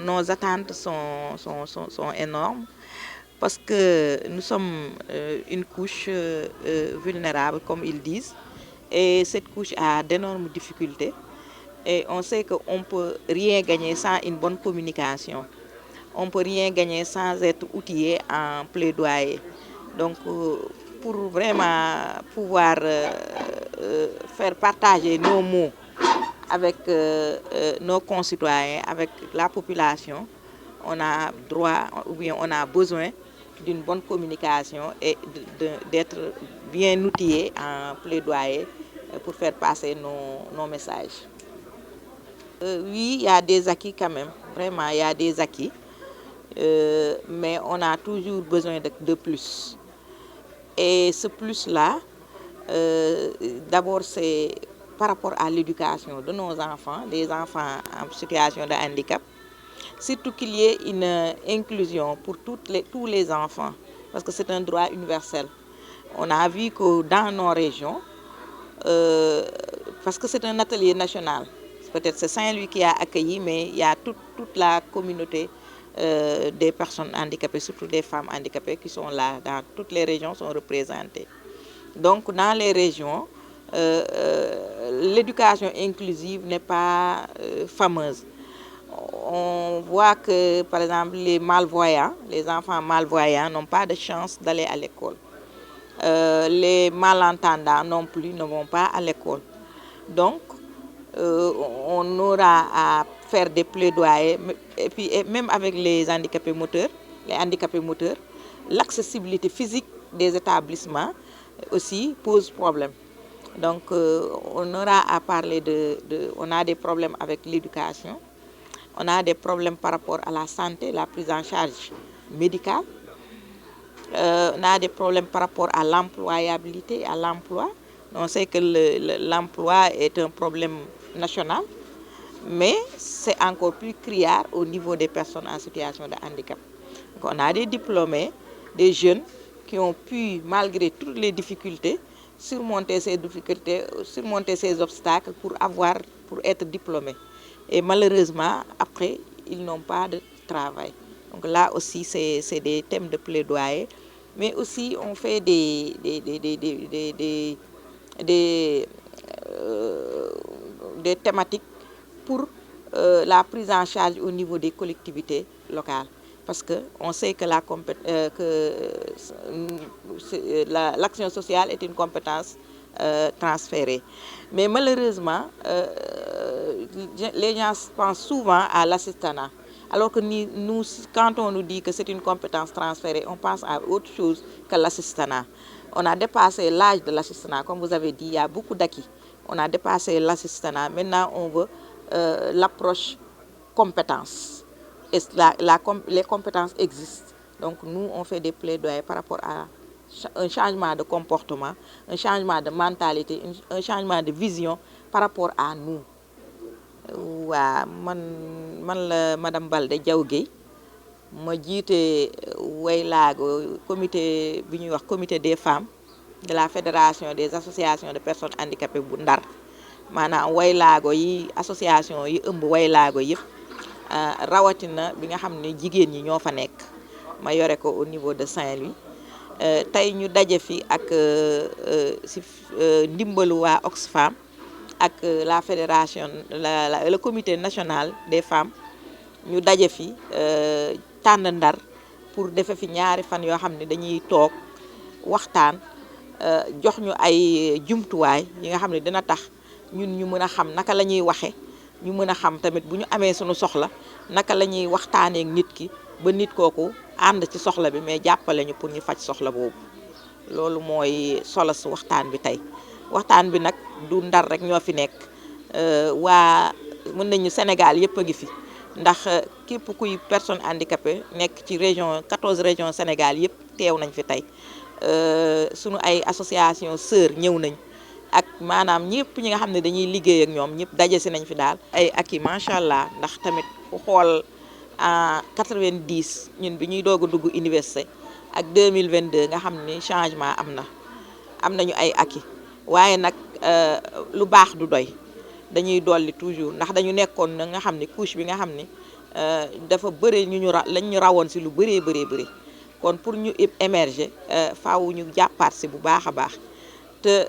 nos attentes sont énormes parce que nous sommes une couche vulnérable, comme ils disent, et cette couche a d'énormes difficultés. Et on sait qu'on ne peut rien gagner sans une bonne communication. On ne peut rien gagner sans être outillé en plaidoyer. Donc, pour vraiment pouvoir faire partager nos mots avec nos concitoyens, avec la population, on a droit ou bien on a besoin d'une bonne communication et d'être bien outillé en plaidoyer pour faire passer nos messages. Oui, il y a des acquis quand même, vraiment, il y a des acquis, mais on a toujours besoin de plus. Et ce plus-là, d'abord, c'est par rapport à l'éducation de nos enfants, des enfants en situation de handicap, surtout qu'il y ait une inclusion pour tous les enfants, parce que c'est un droit universel. On a vu que dans nos régions, parce que c'est un atelier national, peut-être c'est Saint-Louis qui a accueilli, mais il y a toute la communauté des personnes handicapées, surtout des femmes handicapées qui sont là, dans toutes les régions sont représentées. Donc dans les régions, l'éducation inclusive n'est pas fameuse. On voit que, par exemple, les malvoyants, les enfants malvoyants n'ont pas de chance d'aller à l'école. Les malentendants non plus ne vont pas à l'école. Donc, on aura à faire des plaidoyers, et même avec les handicapés moteurs, l'accessibilité physique des établissements aussi pose problème. Donc, on aura à parler on a des problèmes avec l'éducation, on a des problèmes par rapport à la santé, la prise en charge médicale, on a des problèmes par rapport à l'employabilité, à l'emploi. On sait que l'emploi est un problème national, mais c'est encore plus criard au niveau des personnes en situation de handicap. Donc, on a des diplômés, des jeunes qui ont pu, malgré toutes les difficultés, surmonter ces obstacles pour être diplômés. Et malheureusement, après, ils n'ont pas de travail. Donc là aussi, c'est des thèmes de plaidoyer. Mais aussi, on fait des thématiques pour la prise en charge au niveau des collectivités locales. Parce qu'on sait que l'action sociale est une compétence transférée. Mais malheureusement, les gens pensent souvent à l'assistanat. Alors que nous, quand on nous dit que c'est une compétence transférée, on pense à autre chose que l'assistanat. On a dépassé l'âge de l'assistanat. Comme vous avez dit, il y a beaucoup d'acquis. On a dépassé l'assistanat. Maintenant, on veut l'approche compétence. Et les compétences existent. Donc, nous, on fait des plaidoyers par rapport à un changement de comportement, un changement de mentalité, un changement de vision par rapport à nous. Waa man la madame Balde Diaw Guèye ma jiite Waylaago comité bi ñuy wax comité des femmes de la fédération des associations de personnes handicapées bu Ndar maanaam Waylaago yi association yi ëmb Waylaago yëpp rawatina bi nga xam ne jigéen ñi ñoo fa nekk ma yore ko au niveau de Saint-Louis tey ñu daje fi ak si ndimbalu waa Oxfam ak la fédération le comité national des femmes ñu daje fi tànn Ndar pour defe fi ñaari fan yoo xam ne dañuy toog waxtaan jox ñu ay jumtuwaay yi nga xam ne dina tax ñun ñu mën a xam naka la ñuy waxe ñu mën a xam tamit bu ñu amee suñu soxla naka la ñuy waxtaanee ak nit ki ba nit kooku ànd ci soxla bi mais jàppale ñu pour ñu faj soxla boobu loolu mooy solo su waxtaan bi tey waxtaan bi nag du Ndar rek ñoo fi nekk waa mën nañu Sénégal yëpp a ngi fi ndax képp kuy personne handicapée nekk ci région 14 régions Sénégal yëpp teew nañ fi tey sunu ay association sœur ñëw nañ ak maanaam ñëpp ñi nga xam ne dañuy liggéey ak ñoom ñëpp daje si nañ fi daal ay ak yi macha allah ndax tamit ku xool en 90 ñun bi ñuy doog a dugg université ak 2022 nga xam ni changement am nañu ay acquis waaye nag lu baax du doy dañuy dolli toujours ndax dañu nekkoon na nga xam ni couche bi nga xam ni dafa bëri lañ ñu rawoon si lu bëree bëri kon pour ñu émerger faaw ñu jàppaat si bu baax a baax te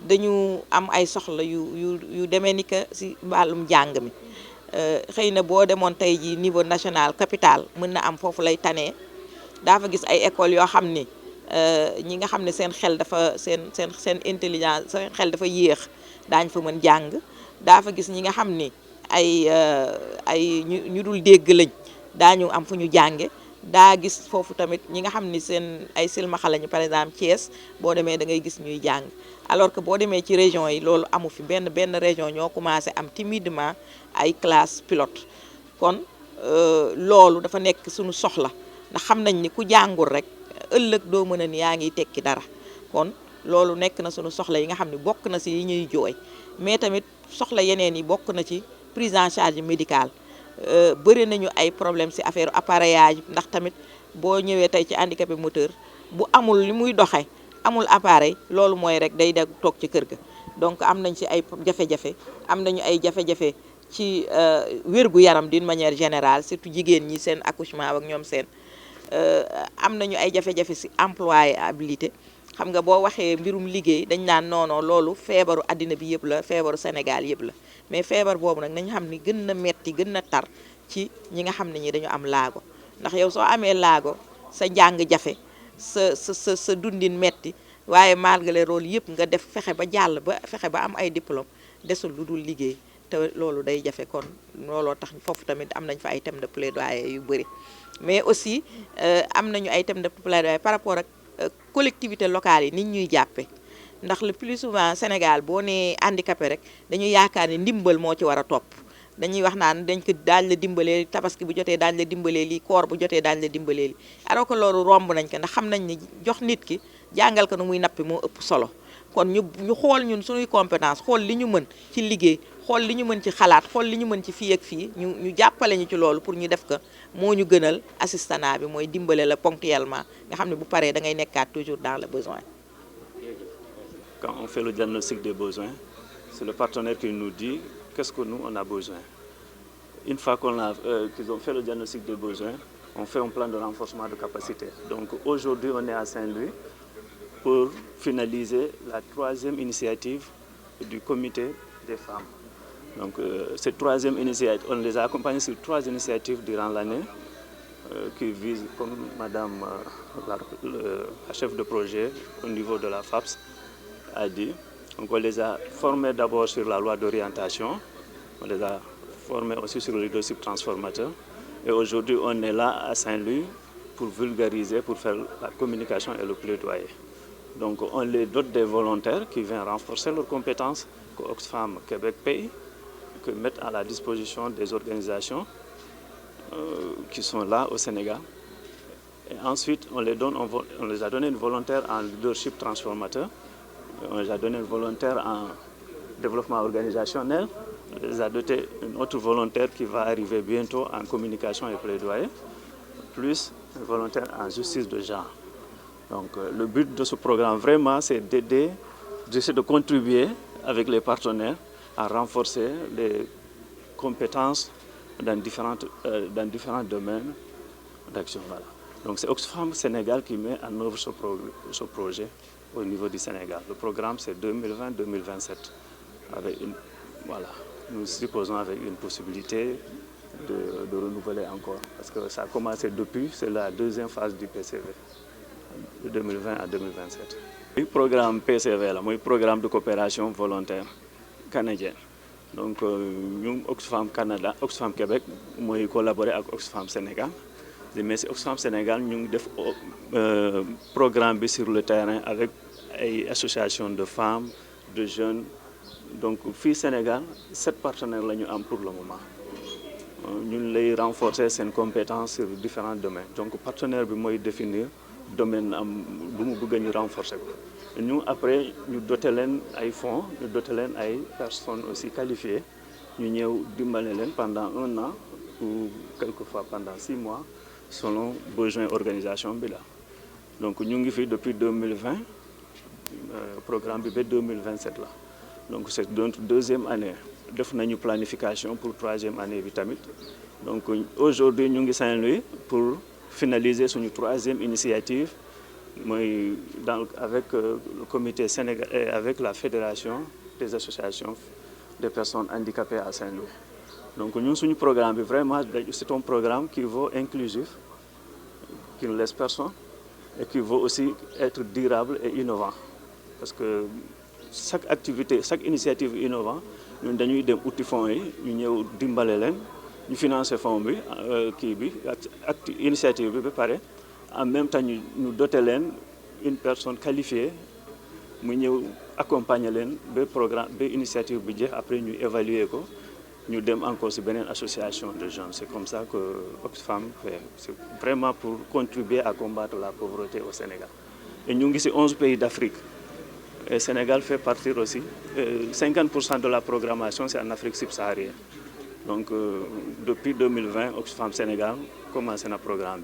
dañu am ay soxla yu demee ni que si wàllum njàng mi xëy na boo demoon tey ji niveau national capital mën na am foofu lay tanee daa fa gis ay écoles yoo xam ni ñi nga xam ne seen xel dafa seen intelligence seen xel dafa yéex daañ fa mën jàng daa fa gis ñi nga xam ni ay ñu dul dégg lañ daañu am fu ñu jànge daa gis foofu tamit ñi nga xam ni seen ay silmaxa lañu par exemple Thiès boo demee da ngay gis ñuy jàng alors que boo demee ci région yi loolu amu fi benn région ñoo commencé am timidement ay classe pilote kon loolu dafa nekk suñu soxla ndax xam nañ ni ku jàngul rek ëllëg doo mën a ni yaa ngi tekki dara kon loolu nekk na suñu soxla yi nga xam ne bokk na si yi ñuy jooy mais tamit soxla yeneen yi bokk na ci prise en charge médicale bëri nañu ay problème ci affaire appareillage ndax tamit boo ñëwee tey ci handicapé moteur bu amul li muy doxe amul appareil loolu mooy rek day toog ci kër ga donc am nañ ci ay jafe-jafe am nañu ay jafe-jafe ci wérgu yaram d'une manière générale surtout jigéen ñi seen accouchement ak ñoom seen am nañu ay jafe-jafe ci employabilité xam nga boo waxee mbirum liggéey dañ naan non loolu feebaru àddina bi yëpp la feebaru Sénégal yëpp la mais feebar boobu nag nañu xam ni gën na metti gën na tar ci ñi nga xam ne ñi dañu am laago ndax yow soo amee laago sa njàng jafe sa dundin metti waaye malgré loolu yëpp nga def fexe ba jàll ba fexe ba am ay diplôme desul lu dul liggéey te loolu day jafe kon looloo tax foofu tamit am nañ fa ay thème de plaidoyer yu bëri mais aussi am nañu ay thème de plaidoyer par rapport ak collectivité locale yi nit ñuy jàppe ndax le plus souvent Sénégal boo nee handicapé rek dañuy yaakaar ne ndimbal moo ci war a topp dañuy wax naan dañ ko daañ la dimbalee tabaski bu jotee daañ la dimbalee lii koor bu jotee daañ la dimbalee lii alors que loolu romb nañ ko ndax xam nañ ni jox nit ki jàngal ko nu muy nappi moo ëpp solo kon ñu xool ñun suñuy compétence xool li ñu mën ci liggéey xool li ñu mën ci xalaat xool li ñu mën ci fii ak fii ñu jàppale ñu ci loolu pour ñu def ko moo ñu gënal assistanat bi mooy dimbale la ponctuellement nga xam ne bu paree da ngay nekkaat toujours dans le besoin. Quand on fait le diagnostic des besoins, c'est le partenaire qui nous dit qu'est-ce que nous on a besoin. Une fois qu'ils ont fait le diagnostic des besoins, on fait un plan de renforcement de capacité. Donc aujourd'hui on est à Saint-Louis pour finaliser la 3e initiative du comité des femmes. Donc cette 3e initiative, on les a accompagnés sur 3 initiatives durant l'année qui visent, comme Madame la chef de projet au niveau de la FAPS a dit. Donc on les a formés d'abord sur la loi d'orientation, on les a formés aussi sur le leadership transformateur. Et aujourd'hui on est là à Saint-Louis pour vulgariser, pour faire la communication et le plaidoyer. Donc on les dote des volontaires qui viennent renforcer leurs compétences que Oxfam Québec paye, que mettent à la disposition des organisations qui sont là au Sénégal. Et ensuite on les a donné une volontaire en leadership transformateur, on les a donné une volontaire en développement organisationnel, on les a doté une autre volontaire qui va arriver bientôt en communication et plaidoyer, plus une volontaire en justice de genre. Donc le but de ce programme vraiment c'est d'aider, d'essayer de contribuer avec les partenaires à renforcer les compétences dans différents domaines d'action. Voilà. Donc c'est Oxfam Sénégal qui met en œuvre ce projet au niveau du Sénégal. Le programme c'est 2020-2027. Nous supposons avec une possibilité de renouveler encore. Parce que ça a commencé depuis, c'est la 2e phase du PCV, de 2020 à 2027. Le programme PCV, le programme de coopération volontaire canadien. Donc nous, Oxfam Canada, Oxfam Québec, moi collaboré avec Oxfam Sénégal. Mais c'est Oxfam Sénégal, nous avons un programme sur le terrain avec une association de femmes, de jeunes. Donc, au Sénégal, 7 partenaires là, nous avons pour le moment. Nous avons renforcé ses compétences sur différents domaines. Donc, le partenaire doit définir le domaine que nous voulons renforcer. Nous, après, nous dotons des fonds, nous dotons des personnes aussi qualifiées. Nous avons pendant 1 an ou quelquefois pendant 6 mois selon besoin organisation. Donc, nous avons fait depuis 2020, le programme 2027. Là. Donc, c'est notre 2e année. def nañu planification pour 3e année bi tamit donc aujourd'hui ñu ngi Saint-Louis pour finaliser suñu 3e initiative avec le comité sénégalais et avec la fédération des associations des personnes handicapées à Saint-Louis. Donc ñun suñu programme bi vraiment c'est un programme qui veut inclusif, qui ne laisse personne et qui veut aussi être durable et innovant parce que chaque activité, chaque initiative innovante ñun dañuy dem uti fonds yi ñu ñëw dimbale leen ñu financer fonds bi kii bi initiative bi ba pare en même temps ñu doter leen une personne qualifiée mu ñëw accompagner leen ba programme ba initiative bi jeex après ñu évaluer ko ñu dem encore ci beneen association de jeunes. C'est comme ça que Oxfam fait. C'est vraiment pour contribuer à combattre la pauvreté au Sénégal. Et ñu ngi ci 11 pays d'Afrique. Et le Sénégal fait partie aussi. 50% de la programmation, c'est en Afrique subsaharienne. Donc, depuis 2020, Oxfam Sénégal commence un programme.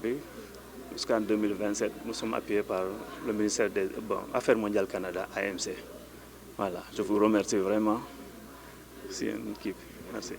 Jusqu'en 2027, nous sommes appuyés par le ministère des Affaires mondiales Canada, AMC. Voilà, je vous remercie vraiment. C'est une équipe. Merci.